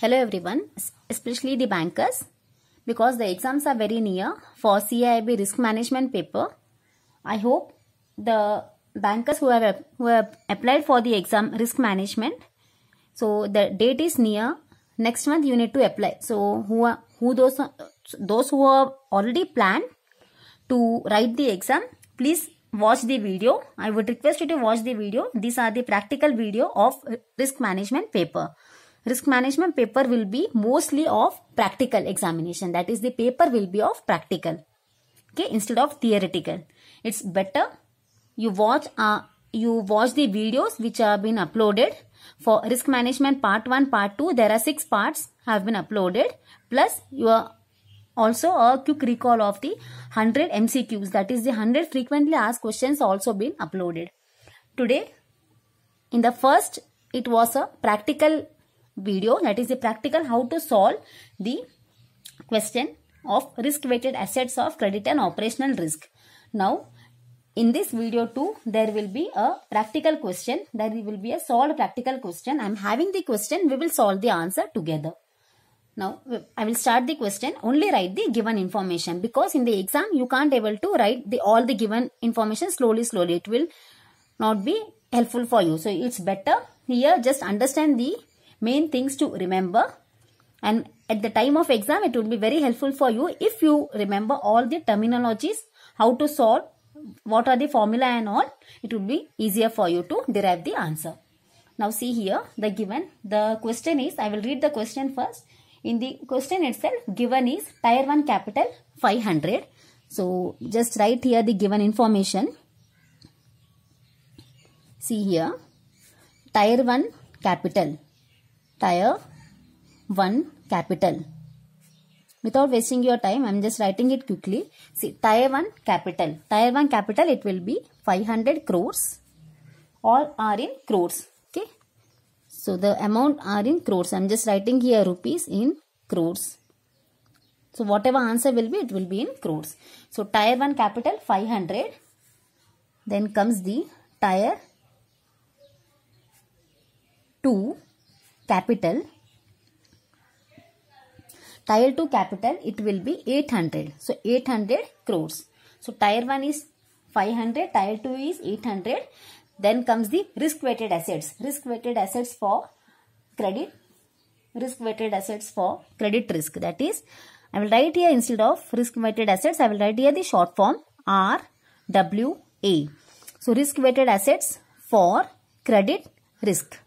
Hello everyone, especially the bankers, because the exams are very near for CIIB risk management paper. I hope the bankers who have applied for the exam risk management, so the date is near. Next month you need to apply. So those who have already planned to write the exam, please watch the video. I would request you to watch the video. These are the practical video of risk management paper. Risk management paper will be mostly of practical examination. That is, the paper will be of practical, okay, instead of theoretical. It's better you watch the videos which have been uploaded for risk management part 1, part 2. There are 6 parts have been uploaded. Plus you are also a quick recall of the 100 MCQs. That is, the 100 frequently asked questions also been uploaded. Today, in the first, it was a practical video, that is the practical how to solve the question of risk weighted assets of credit and operational risk. Now in this video too, there will be a practical question. There will be a solved practical question. I am having the question. We will solve the answer together. Now I will start the question. Only write the given information, because in the exam you can't able to write all the given information slowly. It will not be helpful for you. So it's better here just understand the main things to remember, and at the time of exam it will be very helpful for you if you remember all the terminologies, how to solve, what are the formula and all. It will be easier for you to derive the answer. Now see here the question is, I will read the question first. In the question itself, given is Tier 1 capital 500. So just write here the given information. See here, Tier 1 capital. Tier 1 capital. Without wasting your time, I am just writing it quickly. See, Tier 1 capital. Tier 1 capital, it will be 500 crores. All are in crores. Okay. So the amount are in crores. I am just writing here rupees in crores. So whatever answer will be, it will be in crores. So Tier 1 capital 500. Then comes the Tier 2 capital. Tier 2 capital, it will be 800. So 800 crores. So Tier 1 is 500, Tier 2 is 800. Then comes the risk weighted assets. Risk weighted assets for credit. Risk weighted assets for credit risk. That is, I will write here instead of risk weighted assets, I will write here the short form RWA. So risk weighted assets for credit risk.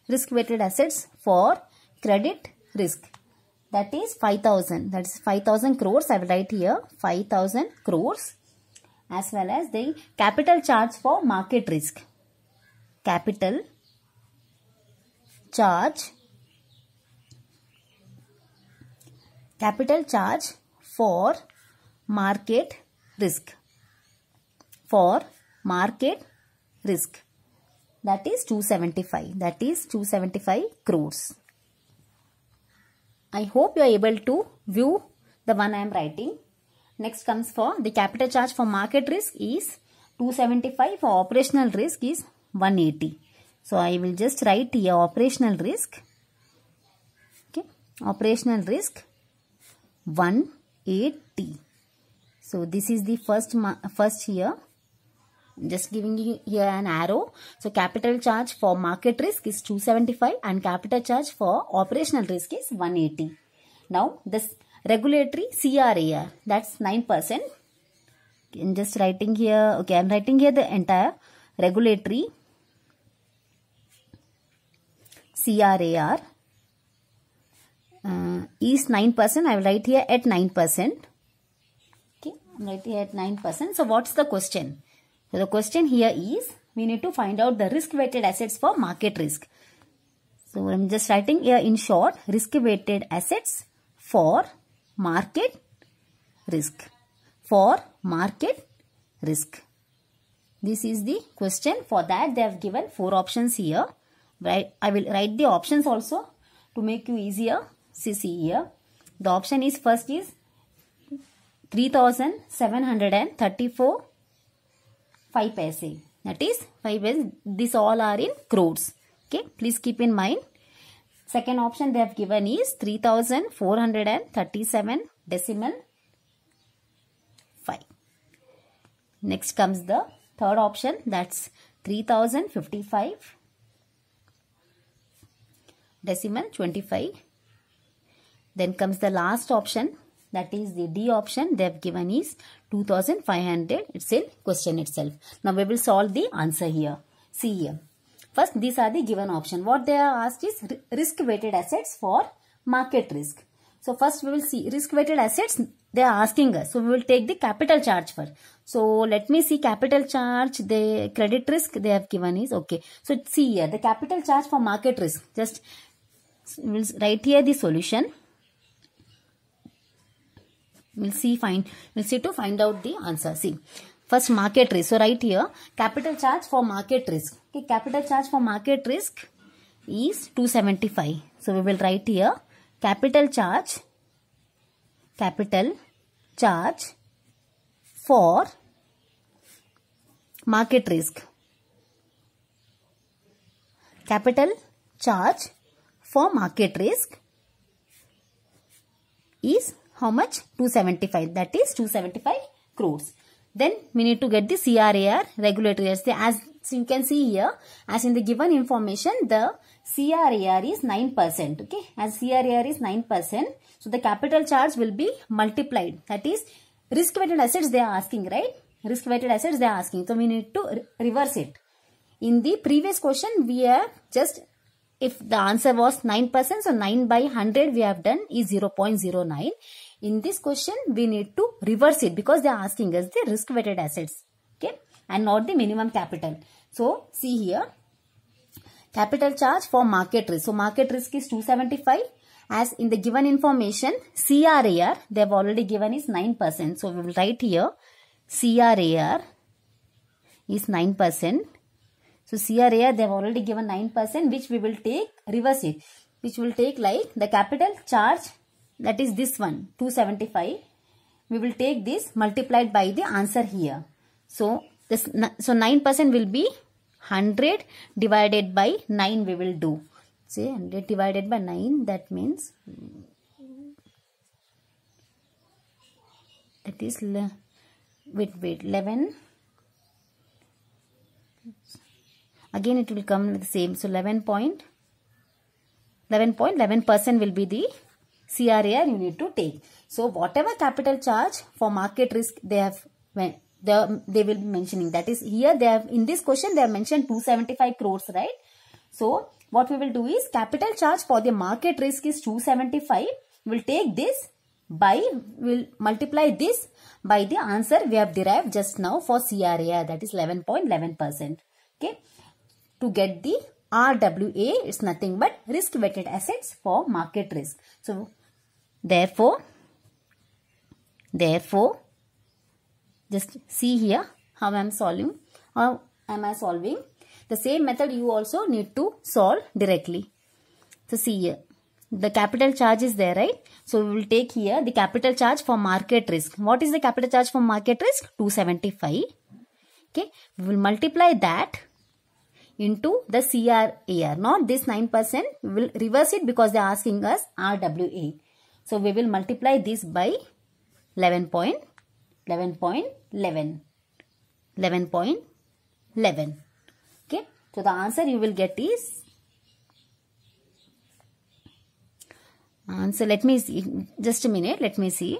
Risk weighted assets for credit risk. That is 5,000. That is 5,000 crores. I will write here 5,000 crores. As well as the capital charge for market risk. Capital charge. Capital charge for market risk. For market risk. That is 275. That is 275 crores. I hope you are able to view the one I am writing. Next comes for the capital charge for market risk is 275. For operational risk is 180. So I will just write here operational risk. Okay, operational risk 180. So this is the first here. Just giving you here an arrow. So capital charge for market risk is 275 and capital charge for operational risk is 180. Now this regulatory CRAR, that's 9%. I'm just writing here. Okay, I'm writing here the entire regulatory CRAR is 9%. I will write here at 9%. Okay, I'm writing here at 9%. So what's the question? So the question here is, we need to find out the risk weighted assets for market risk. So I'm just writing here in short, risk weighted assets for market risk. For market risk. This is the question. For that they have given 4 options here. Right? I will write the options also to make you easier. See here. The option is first is 3,734 5 paise. That is 5 paise. These all are in crores. Okay. Please keep in mind. Second option they have given is 3437 decimal 5. Next comes the third option, that's 3055 decimal 25. Then comes the last option, that is the D option. They have given is 2500. It's in question itself. Now we will solve the answer here. See here. First, these are the given option. What they are asked is risk weighted assets for market risk. So first we will see risk weighted assets they are asking us. So we will take the capital charge first. So let me see capital charge, the credit risk they have given is okay. So see here the capital charge for market risk. Just we'll write here the solution. We'll see to find out the answer. See, first market risk. So right here, capital charge for market risk. Okay, capital charge for market risk is 275. So we will write here capital charge for market risk. Capital charge for market risk is how much? 275. That is 275 crores. Then we need to get the CRAR regulatory. As you can see here, as in the given information, the CRAR is 9%. Okay, as CRAR is 9%, so the capital charge will be multiplied. That is risk-weighted assets they are asking, right? Risk-weighted assets they are asking. So we need to reverse it. In the previous question, we have just, if the answer was 9%, so 9 by 100 we have done is 0.09. In this question, we need to reverse it because they are asking us the risk-weighted assets, okay, and not the minimum capital. So, see here, capital charge for market risk. So, market risk is 275. As in the given information, CRAR, they have already given is 9%. So, we will write here, CRAR is 9%. So, CRAR, they have already given 9%, which we will take, reverse it, which will take like the capital charge, that is this one, 275. We will take this multiplied by the answer here. So, 9% will be 100 divided by 9 we will do. Say 100 divided by 9, that means, that is, wait, 11. Again it will come the same. So, 11% will be the CRAR you need to take. So, whatever capital charge for market risk they have, they will be mentioning. That is here they have, in this question they have mentioned 275 crores, right? So, what we will do is capital charge for the market risk is 275. We'll take this by, we'll multiply this by the answer we have derived just now for CRAR, that is 11.11%. Okay. To get the RWA, it's nothing but risk weighted assets for market risk. So, therefore, just see here how I am solving. How am I solving? The same method you also need to solve directly. So, see here. The capital charge is there, right? So, we will take here the capital charge for market risk. What is the capital charge for market risk? 275. Okay. We will multiply that into the CRAR, not this 9%. We will reverse it because they are asking us RWA. So, we will multiply this by 11.11. Okay. So, the answer you will get is, answer, let me see, just a minute, let me see.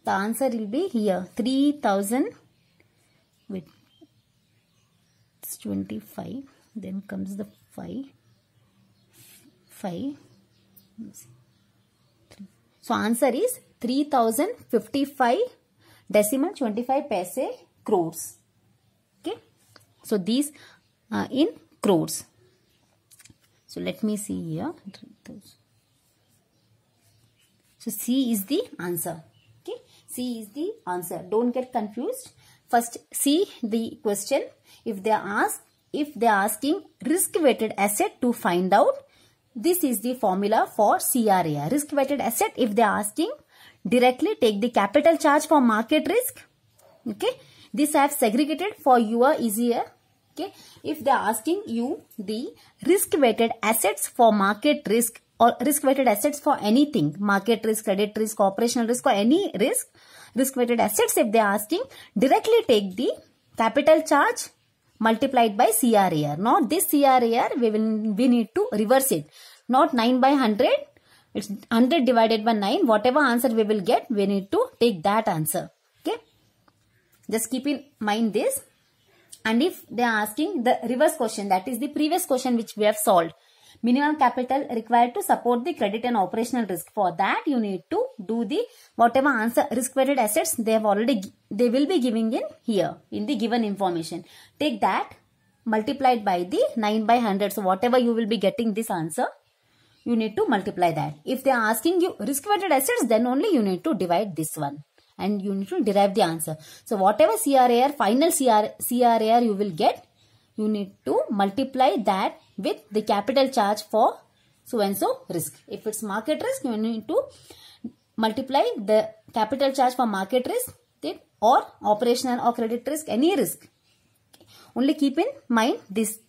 The answer will be here 3000 with 25, then comes the 5. So answer is 3055 decimal 25 paise crores. Okay. So these are in crores. So let me see here. So C is the answer. Okay. C is the answer. Don't get confused. First, see the question. If they are asking risk weighted asset to find out, this is the formula for CRAR. Risk weighted asset, if they are asking directly take the capital charge for market risk. Okay, this I have segregated for your easier. Okay, if they are asking you the risk weighted assets for market risk or risk weighted assets for anything, market risk, credit risk, operational risk, or any risk weighted assets, if they are asking, directly take the capital charge multiplied by CRAR. Not this CRAR, we need to reverse it. Not 9 by 100. It's 100 divided by 9. Whatever answer we will get, we need to take that answer. Okay. Just keep in mind this. And if they are asking the reverse question, that is the previous question which we have solved. Minimum capital required to support the credit and operational risk. For that, you need to do the whatever answer risk weighted assets they will be giving in here in the given information. Take that multiplied by the 9 by 100. So whatever you will be getting this answer, you need to multiply that. If they are asking you risk weighted assets, then only you need to divide this one and you need to derive the answer. So whatever CRAR, final CRAR you will get, you need to multiply that with the capital charge for so and so risk. If it's market risk, you need to multiply the capital charge for market risk or operational or credit risk, any risk. Okay. Only keep in mind this.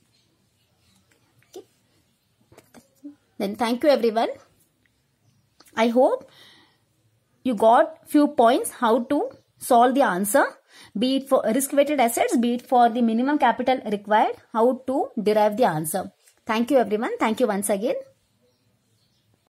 Okay. Then thank you everyone. I hope you got few points how to solve the answer, be it for risk weighted assets, be it for the minimum capital required, how to derive the answer. Thank you everyone. Thank you once again.